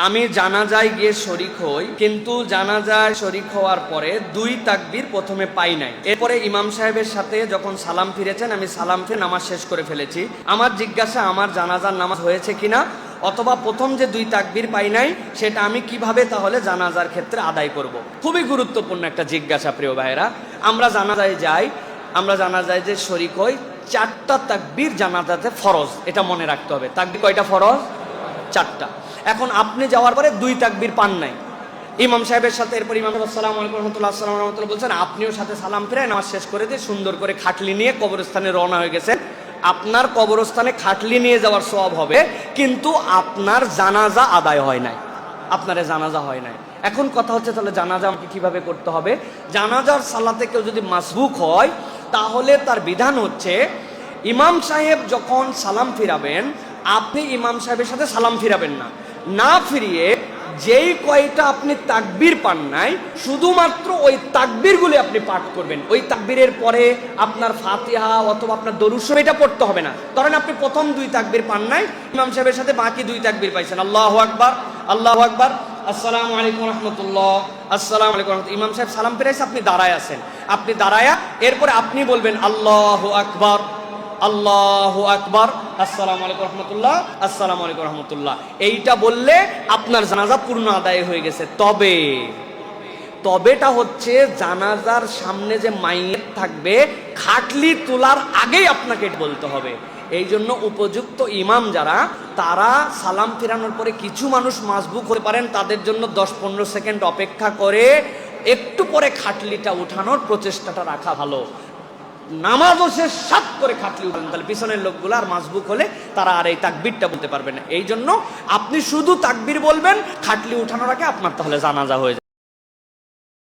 আমি জানাজায় গিয়ে শরিক হই, কিন্তু জানাজায় শরিক হওয়ার পরে 2 তাকবীর প্রথমে পাই নাই। এরপরে ইমাম সাহেবের সাথে যখন সালাম ফিরেছেন, আমি সালাম ফিরে নামাজ শেষ করে ফেলেছি। আমার জিজ্ঞাসা, আমার জানাজার নামাজ হয়েছে কিনা, অথবা প্রথম যে 2 তাকবীর পাই নাই সেটা আমি কিভাবে তাহলে জানাজার ক্ষেত্রে আদায় করব। খুবই গুরুত্বপূর্ণ একটা জিজ্ঞাসা প্রিয় ভাইরা। আমরা জানাজায় যাই, আমরা জানাজায় যে শরিক হই, 4টা তাকবীর জানাজাতে ফরজ, এটা মনে রাখতে হবে। তাকবীর কয়টা ফরজ? 4টা। এখন আপনি যাওয়ার পরে 2 তাকবীর পান নাই, ইমাম সাহেবের সাথে, এরপর ইমাম সাহেব আসসালামু আলাইকুম রহমতুল্লাহ, আসসালামু আলাইকুম রহমতুল্লাহ বলছেন, আপনিও সাথে সালাম ফিরে নামাজ শেষ করে দিয়ে সুন্দর করে খাটলি নিয়ে কবরস্থানে রওনা হয়ে গেছেন। আপনার কবরস্থানে খাটলি নিয়ে যাওয়ার সওয়াব হবে, কিন্তু আপনার জানাজা আদায় হয় নাই, আপনার জানাজা হয় নাই। এখন কথা হচ্ছে, তাহলে জানাজা আমাকে কিভাবে করতে হবে? জানাজার সালাতে কেউ যদি মাসবুক হয়, তাহলে তার বিধান হচ্ছে, ইমাম সাহেব যখন সালাম ফিরাবেন, আপনি ইমাম সাহেবের সাথে সালাম ফিরাবেন না, না ফিরিয়ে যেই কয়টা আপনি তাকবীর পান নাই, শুধুমাত্র ওই তাকবীরগুলি আপনি পাঠ করবেন। ওই তাকবীরের পরে আপনার ফাতিহা অথবা আপনার দরুদ শরীফ এটা পড়তে হবে না। ধরেন আপনি প্রথম 2 তাকবীর পান নাই, ইমাম সাহেবের সাথে বাকি 2 তাকবীর পাইছেন, আল্লাহু আকবার, আল্লাহু আকবার, আসসালামু আলাইকুম রাহমাতুল্লাহ, আসসালামু আলাইকুম রাহমাতুল্লাহ। ইমাম সাহেব সালাম ফিরাইছে, আপনি দাঁড়ায় আছেন, আপনি দাঁড়ায়া এরপরে আপনি বলবেন আল্লাহু আকবার, আল্লাহু আকবার, আসসালামু আলাইকুম রহমতুল্লাহ, আসসালামু আলাইকুম রহমতুল্লাহ। এইটা বললে আপনার জানাজা পূর্ণ আদায় হয়ে গেছে। তবেটা হচ্ছে, জানাজার সামনে যে মাইয়েত থাকবে, খাটলি তোলার আগেই আপনাকে এটা বলতে হবে। এই জন্য উপযুক্ত ইমাম যারা, তারা সালাম ফিরানোর পরে কিছু মানুষ মাসবুক হতে পারেন, তাদের জন্য 10-15 সেকেন্ড অপেক্ষা করে একটু পরে খাটলিটা উঠানোর প্রচেষ্টাটা রাখা ভালো। নামাজও শেষ সাত করে খাটলি উঠবেন, তাহলে পিছনের লোকগুলো আর মাসবুক হলে তারা আর এই তাকবীরটা বলতে পারবে না। এই জন্য আপনি শুধু তাকবীর বলবেন, খাটলি উঠানোর আগে আপনার তাহলে জানাজা হয়ে যাবে।